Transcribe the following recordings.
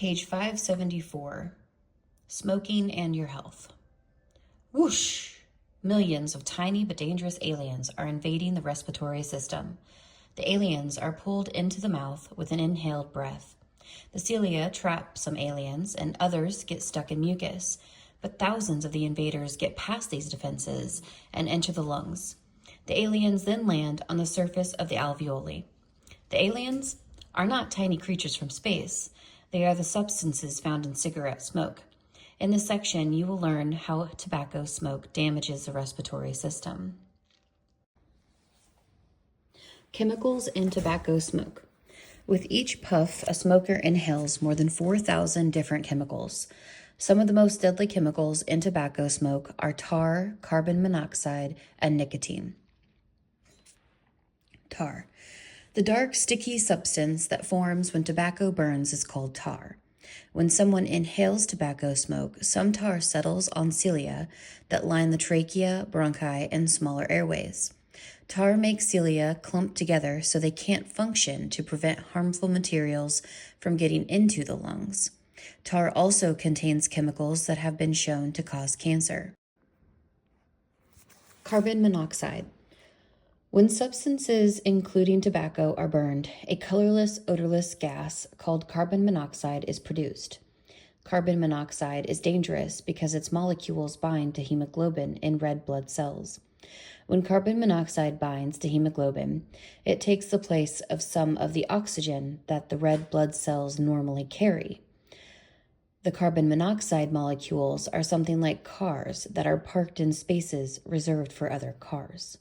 Page 574, Smoking and Your Health. Whoosh! Millions of tiny but dangerous aliens are invading the respiratory system. The aliens are pulled into the mouth with an inhaled breath. The cilia trap some aliens, and others get stuck in mucus, but thousands of the invaders get past these defenses and enter the lungs. The aliens then land on the surface of the alveoli. The aliens are not tiny creatures from space. They are the substances found in cigarette smoke. In this section, you will learn how tobacco smoke damages the respiratory system. Chemicals in tobacco smoke. With each puff, a smoker inhales more than 4,000 different chemicals. Some of the most deadly chemicals in tobacco smoke are tar, carbon monoxide, and nicotine. Tar. The dark, sticky substance that forms when tobacco burns is called tar. When someone inhales tobacco smoke, some tar settles on cilia that line the trachea, bronchi, and smaller airways. Tar makes cilia clump together so they can't function to prevent harmful materials from getting into the lungs. Tar also contains chemicals that have been shown to cause cancer. Carbon monoxide. When substances, including tobacco, are burned, a colorless, odorless gas called carbon monoxide is produced. Carbon monoxide is dangerous because its molecules bind to hemoglobin in red blood cells. When carbon monoxide binds to hemoglobin, it takes the place of some of the oxygen that the red blood cells normally carry. The carbon monoxide molecules are something like cars that are parked in spaces reserved for other cars.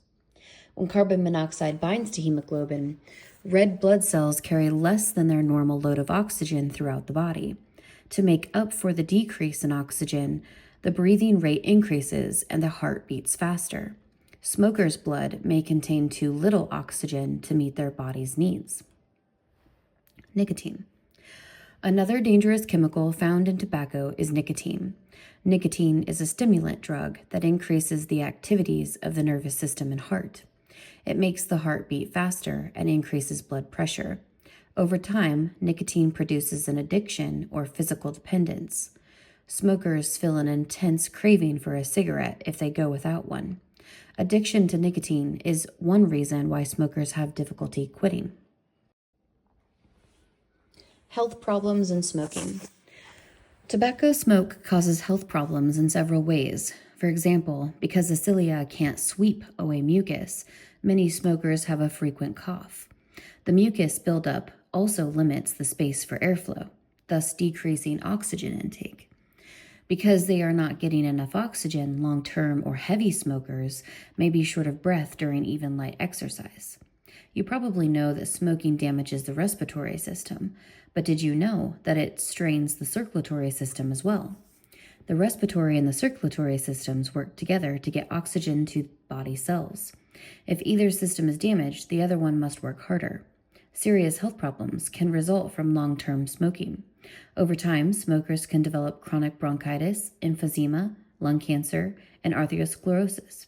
When carbon monoxide binds to hemoglobin, red blood cells carry less than their normal load of oxygen throughout the body. To make up for the decrease in oxygen, the breathing rate increases and the heart beats faster. Smokers' blood may contain too little oxygen to meet their body's needs. Nicotine. Another dangerous chemical found in tobacco is nicotine. Nicotine is a stimulant drug that increases the activities of the nervous system and heart. It makes the heart beat faster and increases blood pressure. Over time, nicotine produces an addiction or physical dependence. Smokers feel an intense craving for a cigarette if they go without one. Addiction to nicotine is one reason why smokers have difficulty quitting. Health problems in smoking. Tobacco smoke causes health problems in several ways. For example, because the cilia can't sweep away mucus, many smokers have a frequent cough. The mucus buildup also limits the space for airflow, thus decreasing oxygen intake. Because they are not getting enough oxygen, long-term or heavy smokers may be short of breath during even light exercise. You probably know that smoking damages the respiratory system, but did you know that it strains the circulatory system as well? The respiratory and the circulatory systems work together to get oxygen to body cells. If either system is damaged, the other one must work harder. Serious health problems can result from long-term smoking. Over time, smokers can develop chronic bronchitis, emphysema, lung cancer, and atherosclerosis.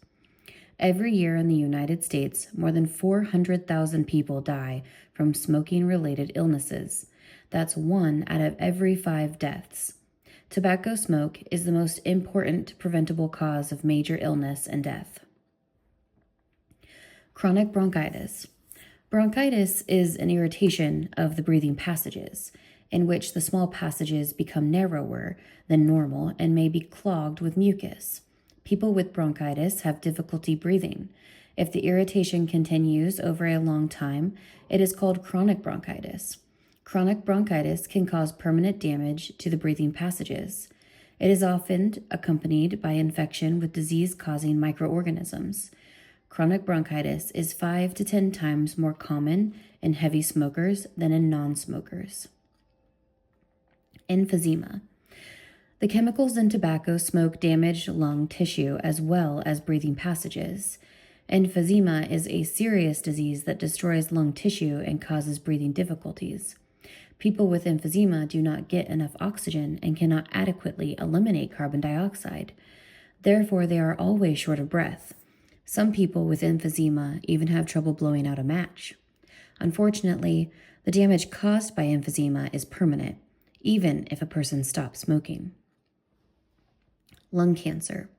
Every year in the United States, more than 400,000 people die from smoking-related illnesses. That's 1 out of every 5 deaths. Tobacco smoke is the most important preventable cause of major illness and death. Chronic bronchitis. Bronchitis is an irritation of the breathing passages, in which the small passages become narrower than normal and may be clogged with mucus. People with bronchitis have difficulty breathing. If the irritation continues over a long time, it is called chronic bronchitis. Chronic bronchitis can cause permanent damage to the breathing passages. It is often accompanied by infection with disease-causing microorganisms. Chronic bronchitis is 5 to 10 times more common in heavy smokers than in non-smokers. Emphysema. The chemicals in tobacco smoke damage lung tissue as well as breathing passages. Emphysema is a serious disease that destroys lung tissue and causes breathing difficulties. People with emphysema do not get enough oxygen and cannot adequately eliminate carbon dioxide. Therefore, they are always short of breath. Some people with emphysema even have trouble blowing out a match. Unfortunately, the damage caused by emphysema is permanent. even if a person stops smoking. Lung cancer.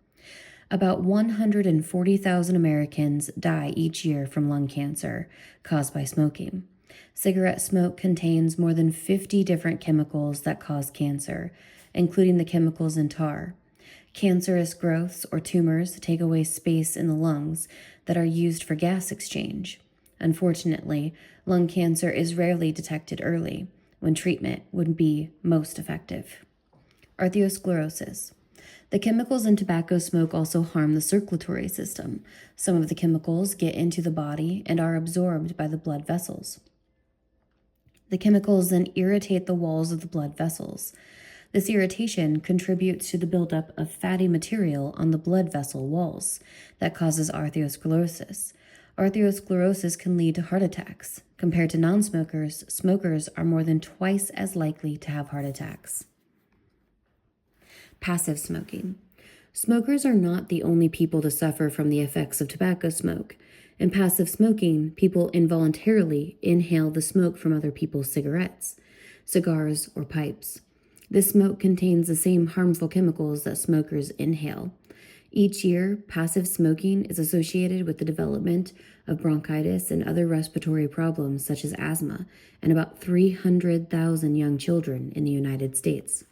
About 140,000 Americans die each year from lung cancer caused by smoking. Cigarette smoke contains more than 50 different chemicals that cause cancer, including the chemicals in tar. Cancerous growths or tumors take away space in the lungs that are used for gas exchange. Unfortunately, lung cancer is rarely detected early, when treatment would be most effective. Arteriosclerosis. The chemicals in tobacco smoke also harm the circulatory system. Some of the chemicals get into the body and are absorbed by the blood vessels. The chemicals then irritate the walls of the blood vessels. This irritation contributes to the buildup of fatty material on the blood vessel walls that causes arteriosclerosis. Arteriosclerosis can lead to heart attacks. Compared to non-smokers, smokers are more than twice as likely to have heart attacks. Passive smoking. Smokers are not the only people to suffer from the effects of tobacco smoke. In passive smoking, people involuntarily inhale the smoke from other people's cigarettes, cigars, or pipes. This smoke contains the same harmful chemicals that smokers inhale. Each year, passive smoking is associated with the development of bronchitis and other respiratory problems such as asthma in about 300,000 young children in the United States.